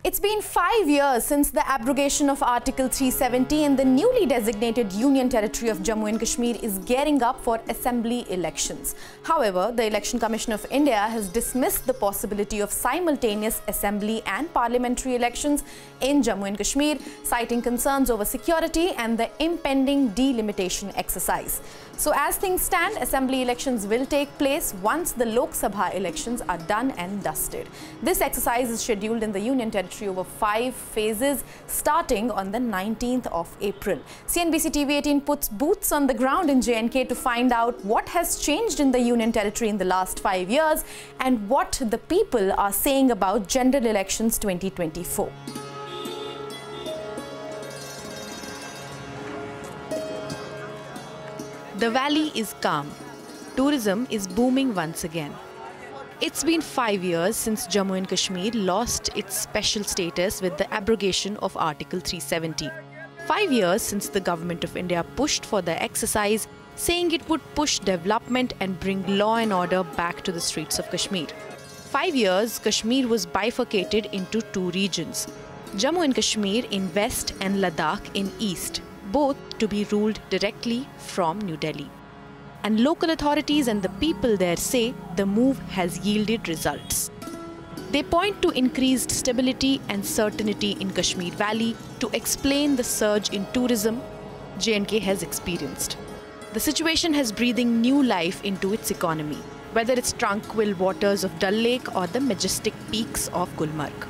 It's been 5 years since the abrogation of Article 370 in the newly designated Union Territory of Jammu and Kashmir is gearing up for assembly elections. However, the Election Commission of India has dismissed the possibility of simultaneous assembly and parliamentary elections in Jammu and Kashmir, citing concerns over security and the impending delimitation exercise. So as things stand, assembly elections will take place once the Lok Sabha elections are done and dusted. This exercise is scheduled in the Union Territory over 5 phases, starting on the 19th of April. CNBC TV18 puts boots on the ground in J&K to find out what has changed in the Union Territory in the last 5 years and what the people are saying about general elections 2024. The valley is calm. Tourism is booming once again. It's been 5 years since Jammu and Kashmir lost its special status with the abrogation of Article 370. 5 years since the Government of India pushed for the exercise, saying it would push development and bring law and order back to the streets of Kashmir. 5 years, Kashmir was bifurcated into 2 regions, Jammu and Kashmir in west and Ladakh in east, both to be ruled directly from New Delhi. And local authorities and the people there say the move has yielded results. They point to increased stability and certainty in Kashmir Valley to explain the surge in tourism J&K has experienced. The situation has breathing new life into its economy, whether it's tranquil waters of Dal Lake or the majestic peaks of Gulmarg.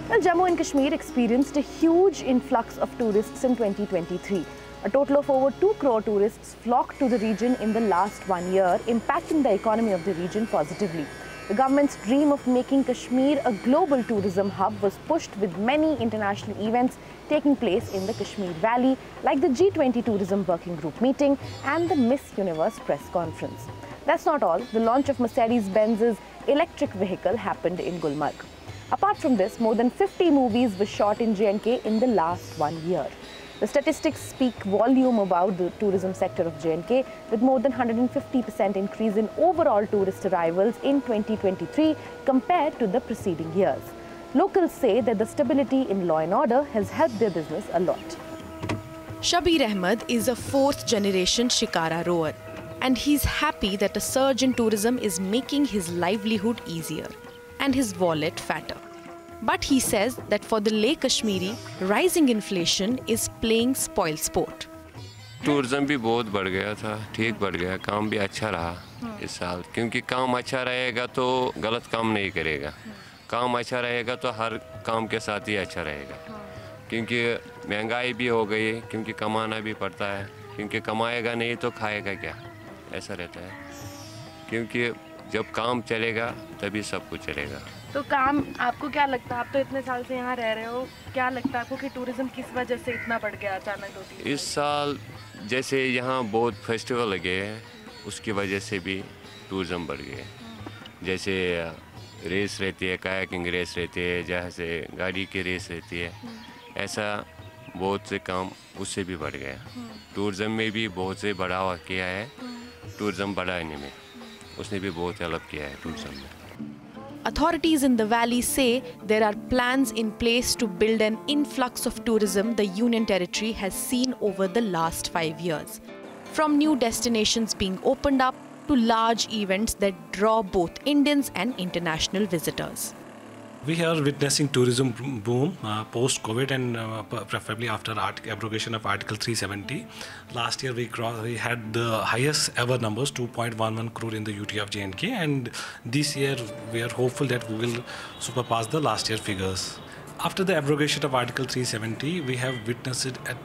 Well, Jammu and Kashmir experienced a huge influx of tourists in 2023. A total of over 2 crore tourists flocked to the region in the last 1 year, impacting the economy of the region positively. The government's dream of making Kashmir a global tourism hub was pushed with many international events taking place in the Kashmir Valley, like the G20 Tourism Working Group meeting and the Miss Universe press conference. That's not all. The launch of Mercedes-Benz's electric vehicle happened in Gulmarg. Apart from this, more than 50 movies were shot in J&K in the last 1 year. The statistics speak volume about the tourism sector of J&K, with more than 150% increase in overall tourist arrivals in 2023 compared to the preceding years. Locals say that the stability in law and order has helped their business a lot. Shabir Ahmed is a 4th generation Shikara rower, and he's happy that a surge in tourism is making his livelihood easier and his wallet fatter. But he says that for the Leh Kashmiri, rising inflation is playing spoil sport. Tourism भी बहुत बढ़ गया था, ठीक बढ़ गया, काम भी अच्छा रहा इस साल, क्योंकि काम अच्छा रहेगा तो गलत काम नहीं करेगा, काम अच्छा रहेगा तो हर काम के साथ ही अच्छा रहेगा, क्योंकि महंगाई भी हो गई, क्योंकि कमाना भी पड़ता है, क्योंकि कमाएगा नहीं तो खाएगा क्या, ऐसा रहता है, क्योंकि जब काम चलेगा तभी सब कुछ चलेगा। तो काम आपको क्या लगता है, आप तो इतने साल से यहाँ रह रहे हो, क्या लगता है आपको कि टूरिज्म किस वजह से इतना बढ़ गया अचानक 2-3? इस साल जैसे यहाँ बहुत फेस्टिवल लगे हैं, उसकी वजह से भी टूरिज्म बढ़ गया। जैसे रेस रहती है, कायाकिंग रेस रहती है, जैसे गाड़ी की रेस रहती है, ऐसा बहुत से काम उससे भी बढ़ गया। टूरिज्म में भी बहुत से बढ़ावा किया है, टूरिज्म बढ़ाने में उसने भी बहुत हेल्प किया है टूरिज्म में। Authorities in the valley say there are plans in place to build an influx of tourism the Union Territory has seen over the last 5 years. From new destinations being opened up to large events that draw both Indians and international visitors. We are witnessing tourism boom post-COVID and preferably after abrogation of Article 370. Last year we had the highest ever numbers, 2.11 crore in the UT of J&K, and this year we are hopeful that we will surpass the last year figures. After the abrogation of Article 370, we have witnessed a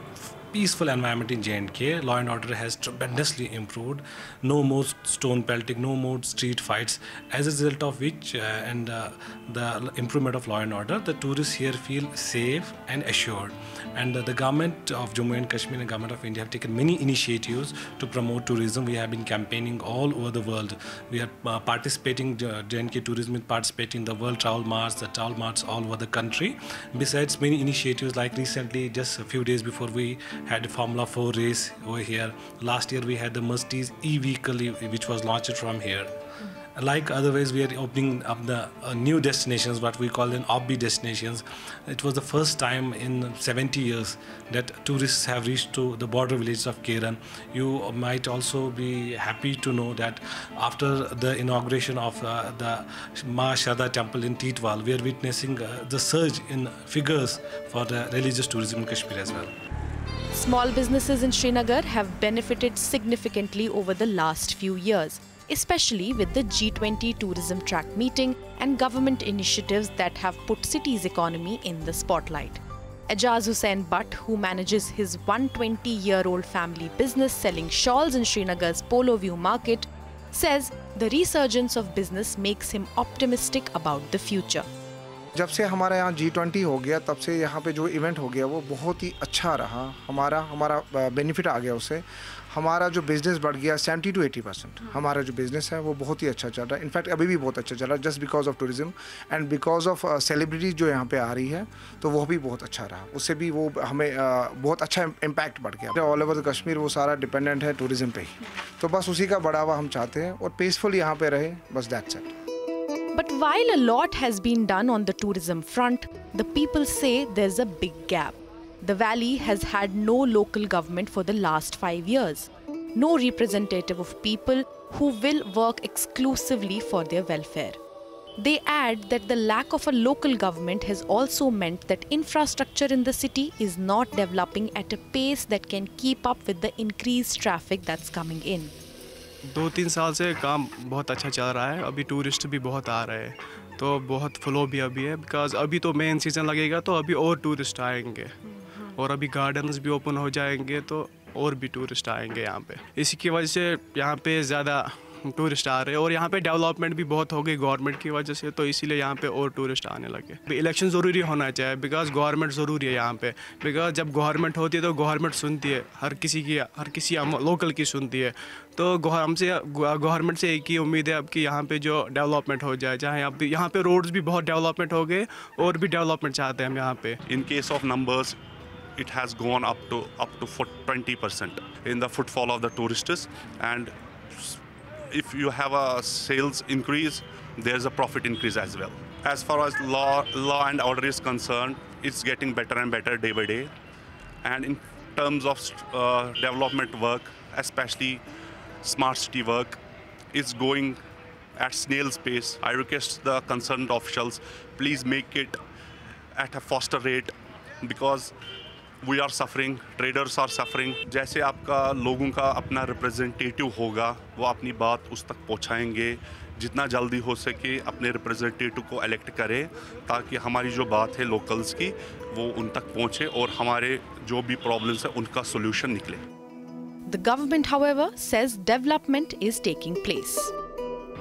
peaceful environment in J&K. Law and order has tremendously improved. No more stone pelting, no more street fights. As a result of which, the improvement of law and order, the tourists here feel safe and assured. And the government of Jammu and Kashmir and government of India have taken many initiatives to promote tourism. We have been campaigning all over the world. We are participating, J&K tourism is participating in the World Travel March, the travel marts all over the country. Besides many initiatives, like recently, just a few days before, we had a Formula 4 race over here. Last year we had the Mercedes e-vehicle which was launched from here. Like otherwise, we are opening up the new destinations, what we call an offbeat destinations. It was the first time in 70 years that tourists have reached to the border villages of Keran. You might also be happy to know that after the inauguration of the Ma Sharda temple in Titwal, we are witnessing the surge in figures for the religious tourism in Kashmir as well. Small businesses in Srinagar have benefited significantly over the last few years, especially with the G20 tourism track meeting and government initiatives that have put city's economy in the spotlight. Ajaz Hussain Butt, who manages his 120-year-old family business selling shawls in Srinagar's Polo View market, says the resurgence of business makes him optimistic about the future. जब से हमारा यहाँ G20 हो गया तब से यहाँ पे जो इवेंट हो गया वो बहुत ही अच्छा रहा. हमारा बेनिफिट आ गया उससे. हमारा जो बिज़नेस बढ़ गया 70 to 80%. हमारा जो बिज़नेस है वो बहुत ही अच्छा चल रहा है. इनफैक्ट अभी भी बहुत अच्छा चल रहा है just because of tourism and because of celebrities जो यहाँ पे आ रही है तो वो भी बहुत अच्छा रहा. उससे भी वो हमें बहुत अच्छा इम्पैक्ट बढ़ गया. ऑल ओवर द कश्मीर वो सारा डिपेंडेंट है टूरिज्म पे ही. तो बस उसी का बढ़ावा हम चाहते हैं और पीसफुल यहाँ पे रहे. बस that's it. But while a lot has been done on the tourism front, the people say there's a big gap. The valley has had no local government for the last 5 years. No representative of people who will work exclusively for their welfare. They add that the lack of a local government has also meant that infrastructure in the city is not developing at a pace that can keep up with the increased traffic that's coming in. 2-3 साल से काम बहुत अच्छा चल रहा है. अभी tourist भी बहुत आ रहे हैं तो बहुत फ्लो भी अभी है बिकॉज अभी तो मेन सीज़न लगेगा तो अभी और टूरिस्ट आएंगे और अभी गार्डन्स भी ओपन हो जाएंगे तो और भी टूरिस्ट आएंगे यहाँ पे. इसी की वजह से यहाँ पे ज़्यादा टूरिस्ट आ रहे हैं और यहाँ पे डेवलपमेंट भी बहुत हो गई गवर्नमेंट की वजह से तो इसीलिए यहाँ पे और टूरिस्ट आने लगे. इलेक्शन ज़रूरी होना चाहिए बिकॉज गवर्नमेंट ज़रूरी है यहाँ पे. बिकॉज जब गवर्नमेंट होती है तो गवर्नमेंट सुनती है हर किसी लोकल की सुनती है. तो हमसे गवर्नमेंट से एक ही उम्मीद है अब कि यहाँ पे जो डेवलपमेंट हो जाए. चाहे अब यहाँ पे रोड्स भी बहुत डेवलपमेंट हो गए और भी डेवलपमेंट चाहते हैं हम यहाँ पे. In case of numbers it has gone up to 20% in the footfall of the tourists, and if you have a sales increase, there's a profit increase as well. As far as law and order is concerned, it's getting better and better day by day. And in terms of development work, especially smart city work, it's going at snail's pace. I request the concerned officials, please make it at a faster rate because we are suffering, traders are suffering. जैसे आपका लोगों का अपना representative होगा वो अपनी बात उस तक पहुंचाएंगे. जितना जल्दी हो सके अपने रिप्रेजेंटेटिव को इलेक्ट करें ताकि हमारी जो बात है लोकल्स की वो उन तक पहुंचे और हमारे जो भी प्रॉब्लम्स है उनका सोल्यूशन निकले. The government, however, says development is taking place.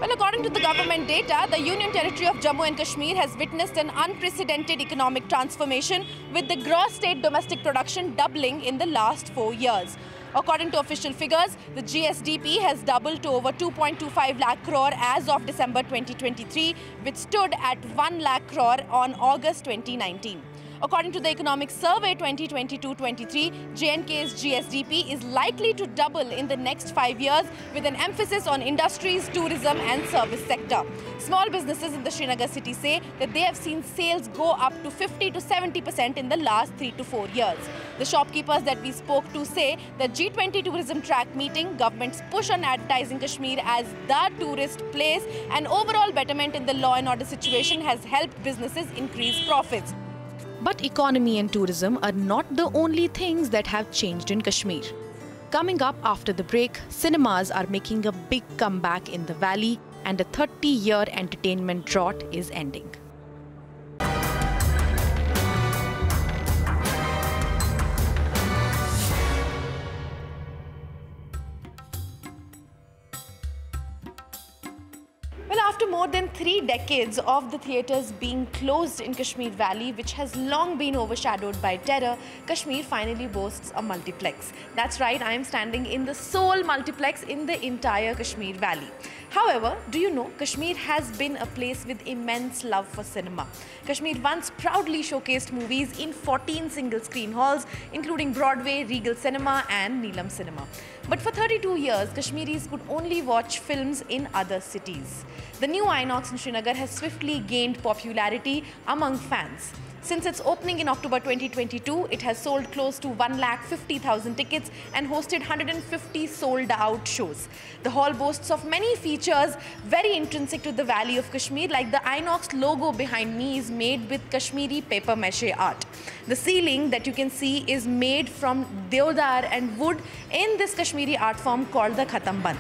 Well, according to the government data, the Union Territory of Jammu and Kashmir has witnessed an unprecedented economic transformation with the gross state domestic production doubling in the last 4 years. According to official figures, the GSDP has doubled to over 2.25 lakh crore as of December 2023, which stood at 1 lakh crore on August 2019. According to the Economic Survey 2022-23, J&K's GSDP is likely to double in the next 5 years with an emphasis on industries, tourism and service sector. Small businesses in the Srinagar city say that they have seen sales go up to 50 to 70% in the last 3 to 4 years. The shopkeepers that we spoke to say that G20 tourism track meeting, government's push on advertising Kashmir as the tourist place and overall betterment in the law and order situation has helped businesses increase profits. But economy and tourism are not the only things that have changed in Kashmir. Coming up after the break, cinemas are making a big comeback in the valley and a 30-year entertainment drought is ending. After more than 3 decades of the theatres being closed in Kashmir Valley, which has long been overshadowed by terror, Kashmir finally boasts a multiplex. That's right, I am standing in the sole multiplex in the entire Kashmir Valley. However, do you know, Kashmir has been a place with immense love for cinema. Kashmir once proudly showcased movies in 14 single-screen halls, including Broadway, Regal Cinema and Neelam Cinema. But for 32 years, Kashmiris could only watch films in other cities. The new Inox in Srinagar has swiftly gained popularity among fans. Since its opening in October 2022, it has sold close to 150,000 tickets and hosted 150 sold-out shows. The hall boasts of many features very intrinsic to the Valley of Kashmir, like the Inox logo behind me is made with Kashmiri paper mache art. The ceiling that you can see is made from deodar and wood in this Kashmiri art form called the Khatamband.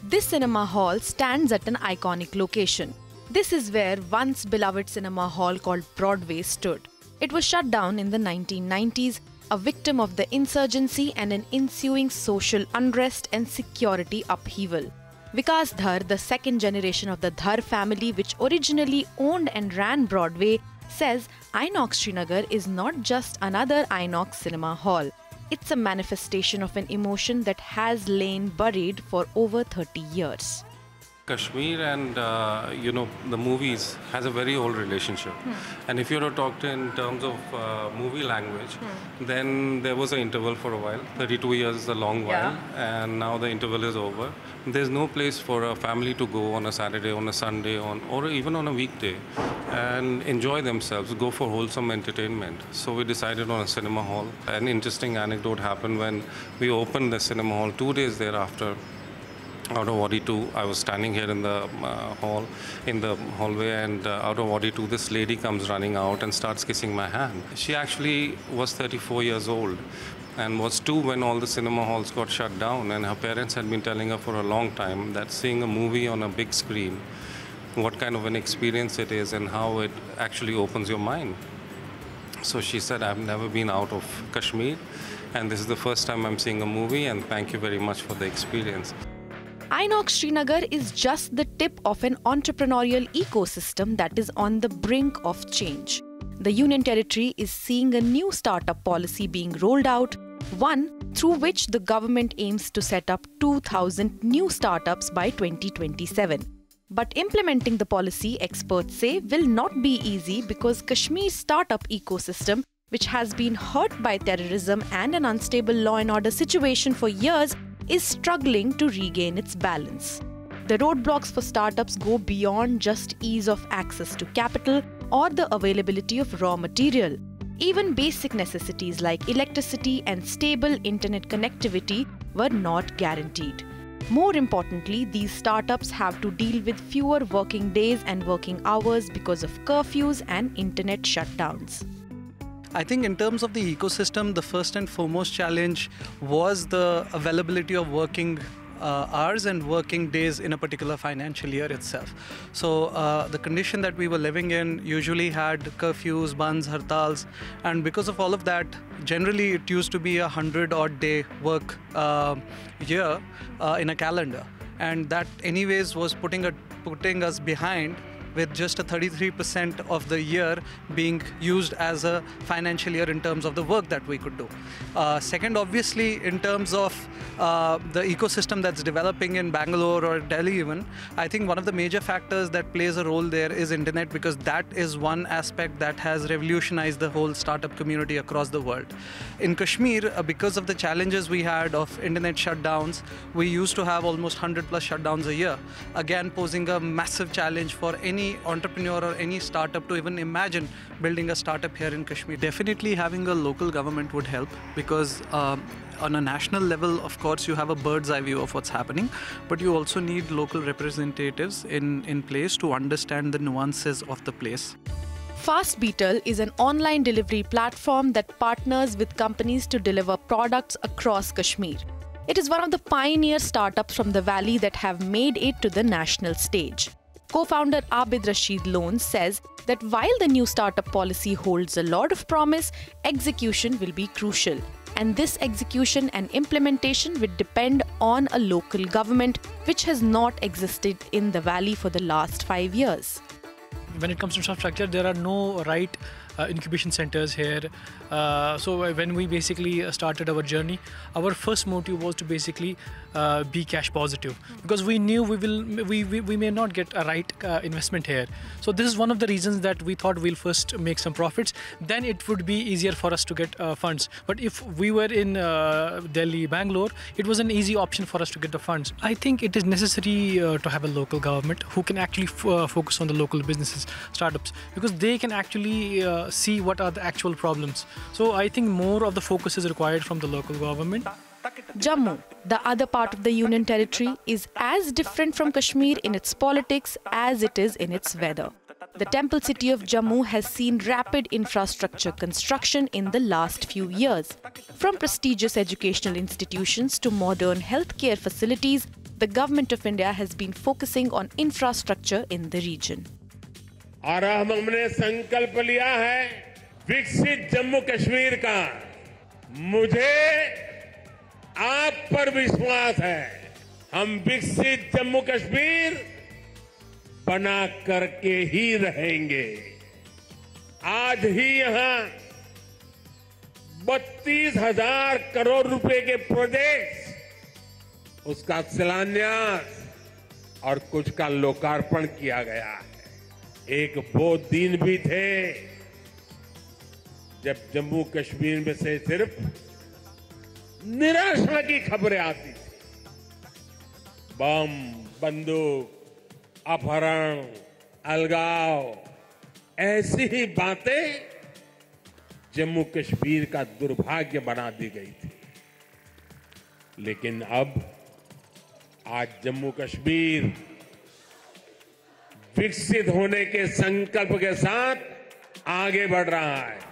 This cinema hall stands at an iconic location. This is where once beloved cinema hall called Broadway stood. It was shut down in the 1990s, a victim of the insurgency and an ensuing social unrest and security upheaval. Vikas Dhar, the second generation of the Dhar family which originally owned and ran Broadway, says Inox Srinagar is not just another Inox cinema hall. It's a manifestation of an emotion that has lain buried for over 30 years. Kashmir and the movies has a very old relationship. And if you were to talk in terms of movie language, then there was an interval for a while. 32 years is a long while, and now the interval is over. There's no place for a family to go on a Saturday, on a Sunday, or even on a weekday and enjoy themselves, go for wholesome entertainment. So we decided on a cinema hall. An interesting anecdote happened when we opened the cinema hall. 2 days thereafter, out of Wadi 2, I was standing here in the hall, in the hallway, and out of Wadi 2, this lady comes running out and starts kissing my hand. She actually was 34 years old and was 2 when all the cinema halls got shut down, and her parents had been telling her for a long time that seeing a movie on a big screen, what kind of an experience it is and how it actually opens your mind. So she said, I've never been out of Kashmir, and this is the first time I'm seeing a movie, and thank you very much for the experience. Inox Srinagar is just the tip of an entrepreneurial ecosystem that is on the brink of change. The Union Territory is seeing a new startup policy being rolled out, one through which the government aims to set up 2,000 new startups by 2027. But implementing the policy, experts say, will not be easy because Kashmir's startup ecosystem, which has been hurt by terrorism and an unstable law and order situation for years, is struggling to regain its balance. The roadblocks for startups go beyond just ease of access to capital or the availability of raw material. Even basic necessities like electricity and stable internet connectivity were not guaranteed. More importantly, these startups have to deal with fewer working days and working hours because of curfews and internet shutdowns. I think in terms of the ecosystem, the first and foremost challenge was the availability of working hours and working days in a particular financial year itself. So the condition that we were living in usually had curfews, bands, hartals, and because of all of that, generally it used to be 100-odd day work year in a calendar, and that anyways was putting us behind, with just a 33% of the year being used as a financial year in terms of the work that we could do. Second, obviously, in terms of the ecosystem that's developing in Bangalore or Delhi even, I think one of the major factors that plays a role there is internet, because that is one aspect that has revolutionized the whole startup community across the world. In Kashmir, because of the challenges we had of internet shutdowns, we used to have almost 100+ shutdowns a year, again posing a massive challenge for any entrepreneur or any startup to even imagine building a startup here in Kashmir. Definitely having a local government would help, because on a national level, of course, you have a bird's eye view of what's happening, but you also need local representatives in place to understand the nuances of the place. Fast Beetle is an online delivery platform that partners with companies to deliver products across Kashmir. It is one of the pioneer startups from the valley that have made it to the national stage. Co-founder Abid Rashid Lone says that while the new startup policy holds a lot of promise, execution will be crucial. And this execution and implementation will depend on a local government which has not existed in the valley for the last 5 years. When it comes to infrastructure, there are no right incubation centers here. So when we basically started our journey, our first motive was to basically be cash positive, because we knew we may not get a right investment here. So this is one of the reasons that we thought we'll first make some profits, then it would be easier for us to get funds. But if we were in Delhi, Bangalore, it was an easy option for us to get the funds. I think it is necessary to have a local government who can actually focus on the local businesses, startups, because they can actually see what are the actual problems. So I think more of the focus is required from the local government. Jammu, the other part of the Union Territory, is as different from Kashmir in its politics as it is in its weather. The temple city of Jammu has seen rapid infrastructure construction in the last few years. From prestigious educational institutions to modern healthcare facilities, the Government of India has been focusing on infrastructure in the region. और हमने संकल्प लिया है विकसित जम्मू कश्मीर का। मुझे आप पर विश्वास है, हम विकसित जम्मू कश्मीर बना करके ही रहेंगे। आज ही यहां 32,000 करोड़ रुपए के प्रोजेक्ट, उसका शिलान्यास और कुछ का लोकार्पण किया गया है। एक वो दिन भी थे जब जम्मू कश्मीर में से सिर्फ निराशा की खबरें आती थी। बम, बंदूक, अपहरण, अलगाव, ऐसी ही बातें जम्मू कश्मीर का दुर्भाग्य बना दी गई थी। लेकिन अब आज जम्मू कश्मीर विकसित होने के संकल्प के साथ आगे बढ़ रहा है।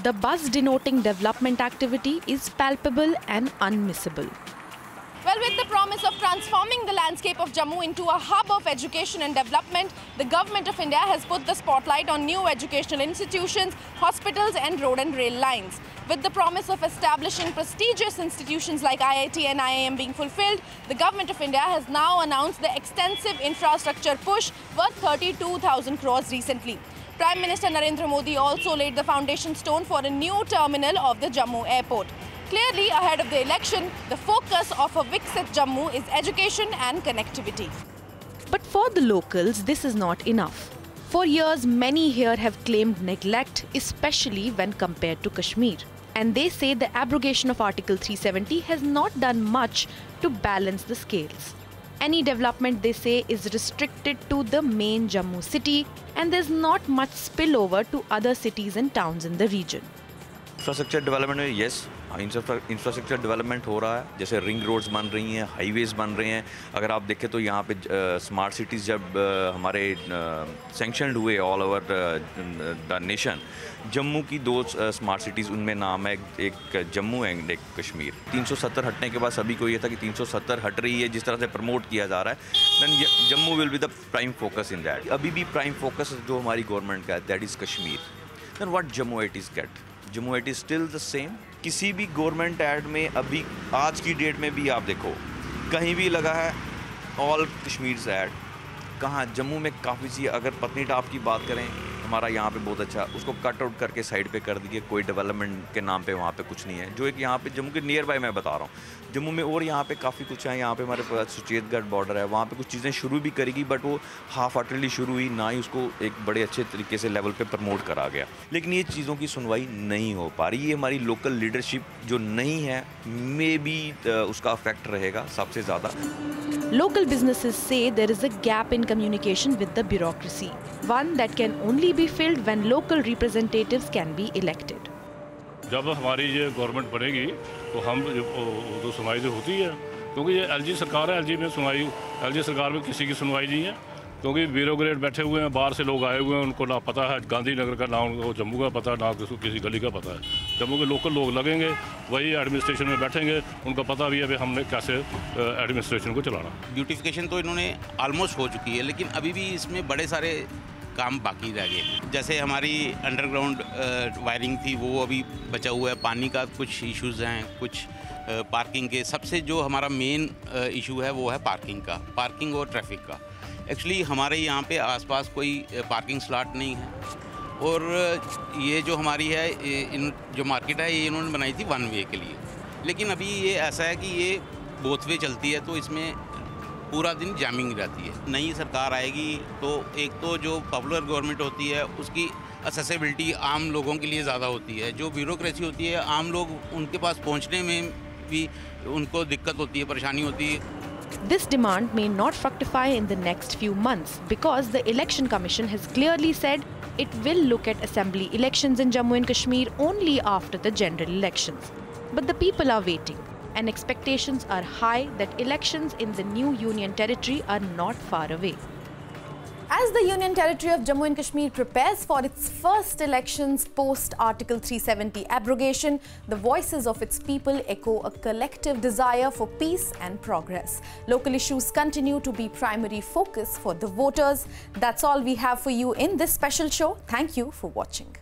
The buzz denoting development activity is palpable and unmissable. Well, with the promise of transforming the landscape of Jammu into a hub of education and development, the Government of India has put the spotlight on new educational institutions, hospitals and road and rail lines. With the promise of establishing prestigious institutions like IIT and IIM being fulfilled, the Government of India has now announced the extensive infrastructure push worth 32,000 crores recently. Prime Minister Narendra Modi also laid the foundation stone for a new terminal of the Jammu airport. Clearly, ahead of the election, the focus of a Viksit Jammu is education and connectivity. But for the locals, this is not enough. For years, many here have claimed neglect, especially when compared to Kashmir. And they say the abrogation of Article 370 has not done much to balance the scales. Any development, they say, is restricted to the main Jammu city, and there's not much spillover to other cities and towns in the region. Infrastructure development में yes infrastructure development हो रहा है, जैसे ring roads बन रही हैं, highways बन रहे हैं। अगर आप देखें तो यहाँ पे स्मार्ट सिटीज़ जब हमारे सैंक्शनड हुए all over the nation, Jammu की 2 स्मार्ट सिटीज़, उनमें नाम है एक जम्मू एंड एक कश्मीर। 370 हटने के बाद सभी को ये था कि 370 हट रही है, जिस तरह से प्रमोट किया जा रहा है, then Jammu will be the prime focus in that. अभी भी प्राइम फोकस जो हमारी गवर्नमेंट का है, that is Kashmir. Then what Jammu it is get, Jammu it is still the same. किसी भी गवर्नमेंट ऐड में अभी आज की डेट में भी आप देखो कहीं भी लगा है ऑल कश्मीर ऐड, कहाँ जम्मू में काफ़ी सी, अगर पत्नीटॉप की बात करें हमारा यहाँ पे बहुत अच्छा, उसको कट आउट करके साइड पे कर दिए, कोई डेवलपमेंट के नाम पे वहाँ पे कुछ नहीं है। जो एक यहाँ पे जम्मू के नियर बाय मैं बता रहा हूँ, जम्मू में और यहाँ पे काफ़ी कुछ है। यहाँ पे हमारे पास सुचेतगढ़ बॉर्डर है, वहाँ पे कुछ चीज़ें शुरू भी करेगी, बट वो हाफ हार्टेडली शुरू हुई, ना ही उसको एक बड़े अच्छे तरीके से लेवल पे प्रमोट करा गया। लेकिन ये चीज़ों की सुनवाई नहीं हो पा रही। ये हमारी लोकल लीडरशिप जो नहीं है, मे बी उसका अफेक्ट रहेगा सबसे ज़्यादा। Local businesses say there is a gap in communication with the bureaucracy, one that can only be filled when local representatives can be elected. जब हमारी ये गवर्नमेंट बनेगी तो हम तो सुनवाई तो होती है, क्योंकि ये एलजी सरकार है, एलजी में सुनवाई, एलजी सरकार में किसी की सुनवाई नहीं है, क्योंकि ब्यूरोक्रेट बैठे हुए हैं, बाहर से लोग आए हुए हैं, उनको ना पता है गांधीनगर का, ना उनको जम्मू का पता है, ना किसी गली का पता है। जम्मू के लोकल लोग लगेंगे, वही एडमिनिस्ट्रेशन में बैठेंगे, उनको पता भी है भाई हमने कैसे एडमिनिस्ट्रेशन को चलाना। ब्यूटिफिकेशन तो इन्होंने ऑलमोस्ट हो चुकी है, लेकिन अभी भी इसमें बड़े सारे काम बाकी रह गए। जैसे हमारी अंडरग्राउंड वायरिंग थी, वो अभी बचा हुआ है, पानी का कुछ इश्यूज़ हैं, कुछ पार्किंग के। सबसे जो हमारा मेन इशू है वो है पार्किंग और ट्रैफिक का। एक्चुअली हमारे यहाँ पे आसपास कोई पार्किंग स्लॉट नहीं है, और ये जो हमारी है जो मार्केट है ये इन्होंने बनाई थी 1 वे के लिए, लेकिन अभी ये ऐसा है कि ये बोथ वे चलती है, तो इसमें पूरा दिन जैमिंग रहती है। नई सरकार आएगी तो एक तो जो पॉपुलर गवर्नमेंट होती है उसकी एक्सेसिबिलिटी आम लोगों के लिए ज़्यादा होती है, जो ब्यूरोक्रेसी होती है आम लोग उनके पास पहुंचने में भी उनको दिक्कत होती है, परेशानी होती है। This demand may not fructify in the next few months because the Election Commission has clearly said it will look at assembly elections in Jammu and Kashmir only after the general elections. But the people are waiting, and expectations are high that elections in the new Union Territory are not far away. As the Union Territory of Jammu and Kashmir prepares for its first elections post Article 370 abrogation, the voices of its people echo a collective desire for peace and progress. Local issues continue to be primary focus for the voters. That's all we have for you in this special show. Thank you for watching.